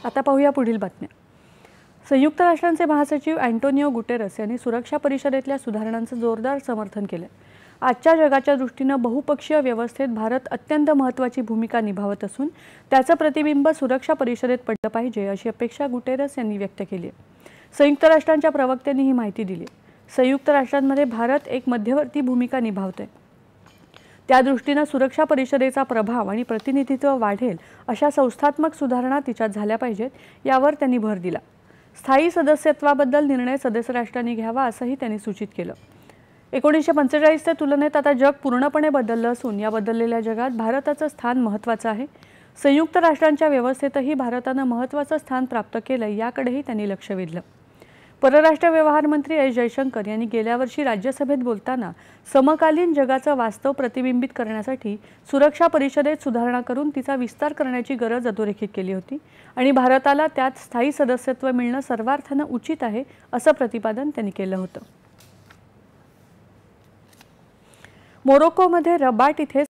आता पाहूया पुढील बातम्या। संयुक्त राष्ट्रांचे महासचिव अँटोनियो गुटेरस यांनी सुरक्षा परिषदेतल्या सुधारणांचं जोरदार समर्थन केलं। आजच्या जगाच्या दृष्टीने बहुपक्षीय व्यवस्थेत भारत अत्यंत महत्त्वाची भूमिका निभावत असून त्याचं प्रतिबिंब सुरक्षा परिषदेत पडलं पाहिजे अशी अपेक्षा गुटेरस यांनी व्यक्त केली आहे। संयुक्त राष्ट्रांच्या प्रवक्त्यांनी ही माहिती दिली। संयुक्त राष्ट्रांमध्ये भारत एक मध्यवर्ती भूमिका निभावतोय। त्या दृष्टीने सुरक्षा परिषदेचा प्रभाव आणि प्रतिनिधित्व वाढेल अशा संस्थात्मक सुधारणा तिच्यात झाल्या पाहिजेत, यावर त्यांनी भर दिला। स्थायी सदस्यत्वाबद्दल निर्णय सदस्य राष्ट्रांनी घ्यावा असंही त्यांनी सूचित केलं। 1945च्या तुलनेत आता जग पूर्णपणे बदललं असून या बदललेल्या जगात भारताचं स्थान महत्त्वाचं आहे। संयुक्त राष्ट्रांच्या व्यवस्थेतही भारतानं महत्त्वाचं स्थान प्राप्त केलं, याकडेही त्यांनी लक्ष वेधलं। परराष्ट्र व्यवहार मंत्री एस जयशंकर यांनी गेल्या वर्षी राज्यसभेत बोलताना समकालीन जगाचं वास्तव प्रतिबिंबित करण्यासाठी सुरक्षा परिषदेत सुधारणा करून तिचा विस्तार करण्याची गरज अधोरेखित केली होती आणि भारताला त्यात स्थायी सदस्यत्व मिळणं सर्वार्थानं उचित आहे असं प्रतिपादन त्यांनी केलं होतं। मोरोक्कोमध्ये रबाट इथे